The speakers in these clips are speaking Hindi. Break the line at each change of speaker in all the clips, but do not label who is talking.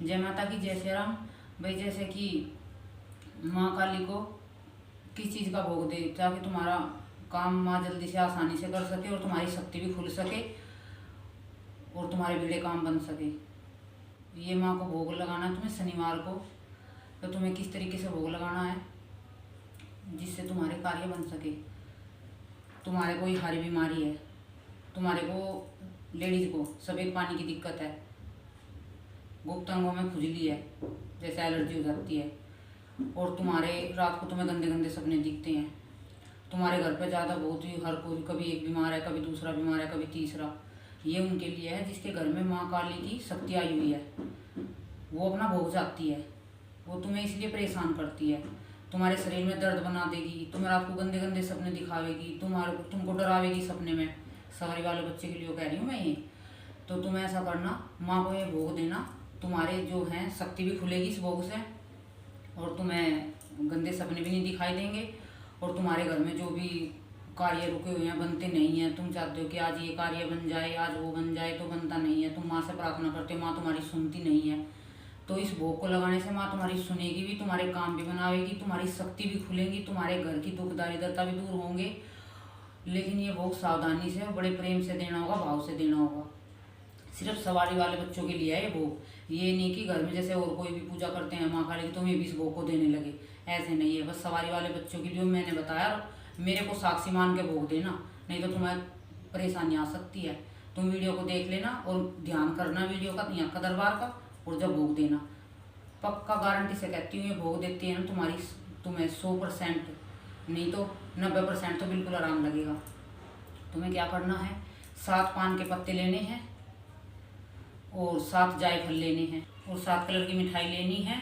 जय माता की, जय श्री राम। भाई जैसे कि माँ काली को किस चीज़ का भोग दे ताकि तुम्हारा काम माँ जल्दी से आसानी से कर सके और तुम्हारी शक्ति भी खुल सके और तुम्हारे भिड़े काम बन सके। ये माँ को भोग लगाना है तुम्हें शनिवार को। तो तुम्हें किस तरीके से भोग लगाना है जिससे तुम्हारे कार्य बन सके। तुम्हारे कोई हारी बीमारी है, तुम्हारे को लेडीज़ को सफ़ेद पानी की दिक्कत है, गुप्त अंगों में खुजली है, जैसे एलर्जी हो जाती है, और तुम्हारे रात को तुम्हें गंदे गंदे सपने दिखते हैं, तुम्हारे घर पे ज़्यादा बहुत ही हर कोई कभी एक बीमार है, कभी दूसरा बीमार है, कभी तीसरा। ये उनके लिए है जिसके घर में माँ काली की शक्ति आई हुई है। वो अपना भोग जाती है, वो तुम्हें इसलिए परेशान करती है, तुम्हारे शरीर में दर्द बना देगी, तुम्हें रात को गंदे गंदे सपने दिखावेगी, तुमको डरावेगी सपने में। सवारी वाले बच्चे के लिए कह रही हूँ मैं ये। तो तुम्हें ऐसा करना, माँ को ये भोग देना, तुम्हारे जो हैं शक्ति भी खुलेगी इस भोग से और तुम्हें गंदे सपने भी नहीं दिखाई देंगे। और तुम्हारे घर में जो भी कार्य रुके हुए हैं, बनते नहीं हैं, तुम चाहते हो कि आज ये कार्य बन जाए, आज वो बन जाए, तो बनता नहीं है। तुम माँ से प्रार्थना करते हो, माँ तुम्हारी सुनती नहीं है। तो इस भोग को लगाने से माँ तुम्हारी सुनेगी भी, तुम्हारे काम भी बनावेगी, तुम्हारी शक्ति भी खुलेगी, तुम्हारे घर की दुख दारिद्रता भी दूर होंगे। लेकिन ये भोग सावधानी से और बड़े प्रेम से देना होगा, भाव से देना होगा। सिर्फ सवारी वाले बच्चों के लिए है ये भोग। ये नहीं कि घर में जैसे और कोई भी पूजा करते हैं माँ काली की तो मैं भी इस भोग को देने लगे, ऐसे नहीं है। बस सवारी वाले बच्चों के लिए मैंने बताया, मेरे को साक्षी मान के भोग देना, नहीं तो तुम्हें परेशानी आ सकती है। तुम वीडियो को देख लेना और ध्यान करना वीडियो का, यहाँ का दरबार का, और जब भोग देना पक्का गारंटी से कहती हूँ ये भोग देती है ना तुम्हें 100% नहीं तो 90% तो बिल्कुल आराम लगेगा। तुम्हें क्या करना है, 7 पान के पत्ते लेने हैं और 7 जायफल लेने हैं और 7 कलर की मिठाई लेनी है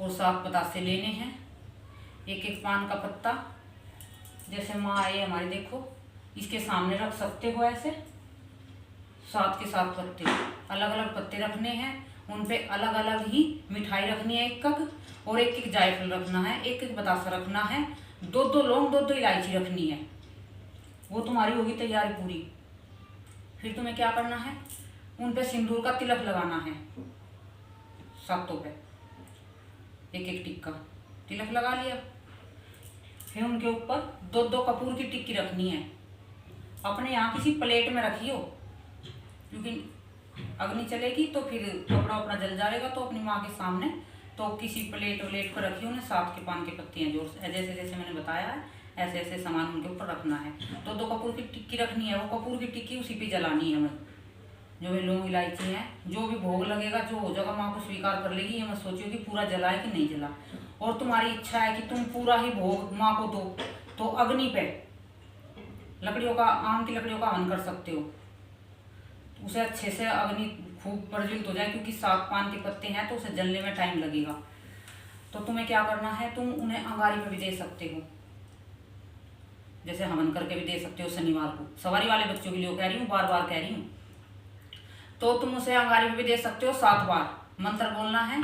और 7 बतासे लेने हैं। एक एक पान का पत्ता जैसे माँ आई हमारी, देखो इसके सामने रख सकते हो ऐसे। 7 के 7 पत्ते अलग अलग पत्ते रखने हैं, उन पे अलग अलग ही मिठाई रखनी है, एक कप, और एक एक जायफल रखना है, एक एक बतासा रखना है, 2-2 लौंग, 2-2 इलायची रखनी है। वो तुम्हारी होगी तैयारी पूरी। फिर तुम्हें क्या करना है, उन पे सिंदूर का तिलक लगाना है, 7 पे एक एक टिक्का तिलक लगा लिया। फिर उनके ऊपर 2-2 कपूर की टिक्की रखनी है। अपने यहाँ किसी प्लेट में रखियो, क्योंकि अग्नि चलेगी तो फिर कपड़ा अपना जल जाएगा। तो अपनी माँ के सामने तो किसी प्लेट पर रखियो, उन्हें 7 के पान के पत्ते हैं, जोर से जैसे जैसे मैंने बताया है ऐसे ऐसे सामान उनके ऊपर रखना है। 2-2 कपूर की टिक्की रखनी है, वो कपूर की टिक्की उसी पे जलानी है हमें। जो भी लौंग इलायची है, जो भी भोग लगेगा, जो हो जाएगा माँ को स्वीकार कर लेगी। ये मत सोचियो कि पूरा जला है कि नहीं जला। और तुम्हारी इच्छा है कि तुम पूरा ही भोग माँ को दो, तो अग्नि पे लकड़ियों का, आम की लकड़ियों का हवन कर सकते हो। उसे अच्छे से अग्नि खूब प्रज्वलित हो जाए, क्योंकि 7 पान के पत्ते हैं तो उसे जलने में टाइम लगेगा। तो तुम्हें क्या करना है, तुम उन्हें अंगारी पे भी दे सकते हो, जैसे हवन करके भी दे सकते हो शनिवार को। सवारी वाले बच्चों के लिए कह रही हूँ, बार बार कह रही हूँ। तो तुम उसे अंगारी पे भी दे सकते हो। 7 बार मंत्र बोलना है,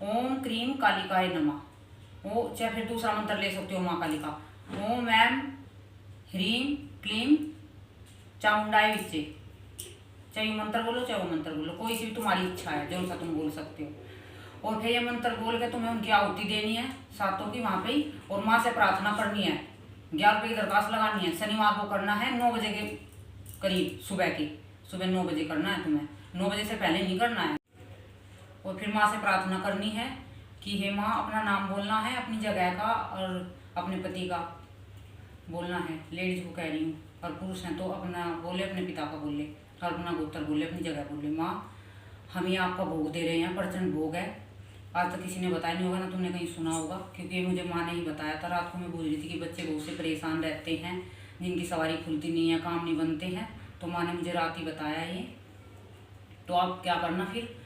ओम क्रीम कालिकाय नमः। ओ चाहे फिर दूसरा मंत्र ले सकते हो माँ काली का, ओम ऐम ह्रीम क्लीम चामुंडाय विच्चे। चाहे मंत्र बोलो चाहे वो मंत्र बोलो, कोई सी भी तुम्हारी इच्छा है जो सा तुम बोल सकते हो। और फिर ये मंत्र बोल के तुम्हें उनकी आहुति देनी है 7 की वहाँ पे ही, और माँ से प्रार्थना करनी है। 11 रुपये की दरखास्त लगानी है। शनिवार को करना है 9 बजे के करीब, सुबह 9 बजे करना है तुम्हें, 9 बजे से पहले नहीं करना है। और फिर माँ से प्रार्थना करनी है कि हे माँ, अपना नाम बोलना है, अपनी जगह का और अपने पति का बोलना है। लेडीज को कह रही हूँ, और पुरुष हैं तो अपना बोले, अपने पिता का बोले, और अपना गोत्र बोले, अपनी जगह बोले। माँ, हम ये आपका भोग दे रहे हैं, प्रचंड भोग है। आज तक किसी ने बताया नहीं होगा ना, तुमने कहीं सुना होगा, क्योंकि मुझे माँ ने ही बताया था। रात को मैं बोल रही थी कि बच्चे बहुत से परेशान रहते हैं, जिनकी सवारी खुलती नहीं है, काम नहीं बनते हैं, तो माँ ने मुझे रात ही बताया ये। तो आप क्या करना, फिर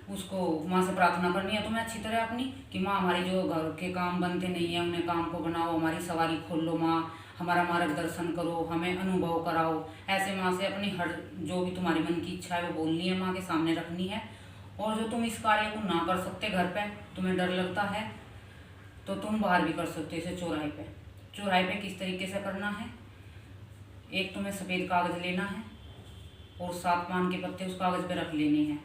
उसको माँ से प्रार्थना करनी है तुम्हें अच्छी तरह अपनी, कि माँ हमारे जो घर के काम बनते नहीं है उन्हें काम को बनाओ, हमारी सवारी खोल लो माँ, हमारा मार्गदर्शन करो, हमें अनुभव कराओ। ऐसे माँ से अपनी हर जो भी तुम्हारी मन की इच्छा है वो बोलनी है, माँ के सामने रखनी है। और जो तुम इस कार्य को ना कर सकते घर पे, तुम्हें डर लगता है, तो तुम बाहर भी कर सकते हो, इसे चौराहे पे। चौराहे पे किस तरीके से करना है, एक तुम्हें सफ़ेद कागज़ लेना है और 7 पान के पत्ते उस कागज़ पे रख लेने हैं।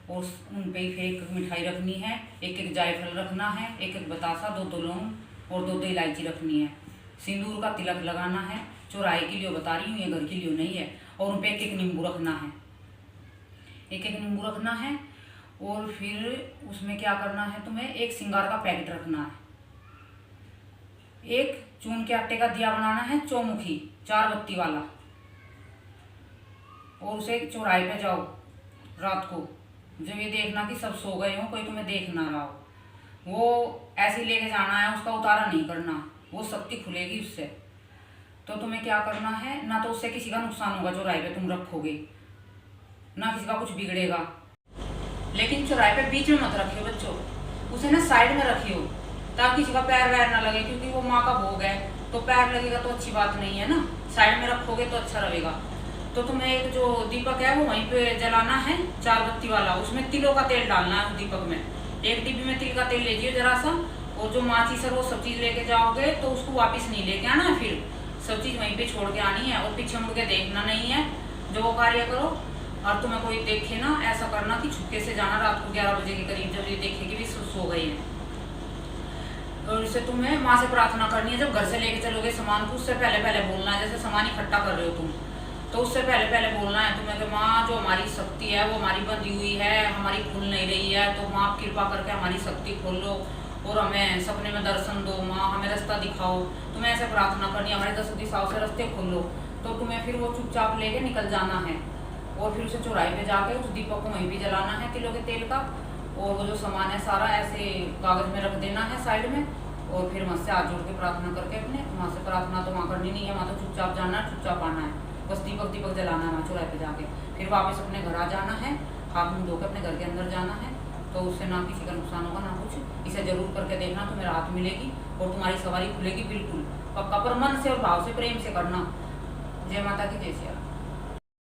और उन पे फिर एक मिठाई रखनी है, एक एक जायफल रखना है, एक एक बतासा, दो दो लौंग और दो दो इलायची रखनी है। सिंदूर का तिलक लगाना है, चौराहे के लिए बता रही हूँ, ये घर के लिए नहीं है। और उन पे एक एक नींबू रखना है, एक एक नींबू रखना है। और फिर उसमें क्या करना है, तुम्हें एक श्रृंगार का पैकेट रखना है, एक चून के आटे का दिया बनाना है चौमुखी 4 बत्ती वाला, और उसे चौराहे पे जाओ रात को, जब ये देखना कि सब सो गए हो, कोई तुम्हें देख ना रहा हो, वो ऐसे लेके जाना है, उसका उतारा नहीं करना, वो शक्ति खुलेगी उससे। तो तुम्हें क्या करना है, ना तो उससे किसी का नुकसान होगा, चौराहे पे तुम रखोगे ना किसी का कुछ बिगड़ेगा। लेकिन चौराहे पे बीच में मत रखियो बच्चों, उसे ना साइड में रखियो, ताकि किसी का पैर वैर ना लगे, क्योंकि वो माँ का भोग है, तो पैर लगेगा तो अच्छी बात नहीं है ना। साइड में रखोगे तो अच्छा रहेगा। तो तुम्हें एक जो दीपक है वो वहीं पे जलाना है 4 बत्ती वाला, उसमें तिलों का तेल डालना है उस दीपक में। एक डिब्बी में तिल का तेल लीजिए जरा सा, और जो माचिस है वो सब चीज़ लेके जाओगे तो उसको वापस नहीं लेके आना है, फिर सब चीज़ वहीं पे छोड़ के आनी है, और पीछे मुड़ के देखना नहीं है। जो वो कार्य करो, और तुम्हें कोई देखे ना, ऐसा करना कि छुपके से जाना रात को 11 बजे के करीब, जब ये देखे कि भी सो गई है। और इसे तुम्हें माँ से प्रार्थना करनी है, जब घर से लेके चलोगे सामान को, उससे पहले पहले बोलना है, जैसे सामान इकट्ठा कर रहे हो तुम, तो उससे पहले पहले बोलना है तुम्हें कि माँ, जो हमारी शक्ति है वो हमारी बंधी हुई है, हमारी खुल नहीं रही है, तो माँ आप कृपा करके हमारी शक्ति खोल लो और हमें सपने में दर्शन दो, माँ हमें रास्ता दिखाओ। तुम्हें ऐसे प्रार्थना करनी है, हमारे 10 दिशाओं से रास्ते खोलो। तो तुम्हें फिर वो चुपचाप लेके निकल जाना है, और फिर उसे चौराहे पे जाके उस दीपक को वहीं भी जलाना है तिलों के तेल का, और वो जो सामान है सारा ऐसे कागज में रख देना है साइड में, और फिर वहाँ से हाथ जोड़ के प्रार्थना करके अपने वहाँ से प्रार्थना तो वहाँ करनी नहीं है, वहाँ तो चुपचाप जाना है, चुपचाप आना है, बस दीपक दीपक जलाना है वहाँ चौराहे पे जाके। फिर वापस अपने घर आ जाना है, हाथ मुँह धो के अपने घर के अंदर जाना है, तो उससे ना किसी का नुकसान होगा ना कुछ। इसे जरूर करके देखना, तुम्हें राहत मिलेगी और तुम्हारी सवारी खुलेगी बिल्कुल पक्का, पर मन से और भाव से प्रेम से करना। जय माता की, जय श्री राम।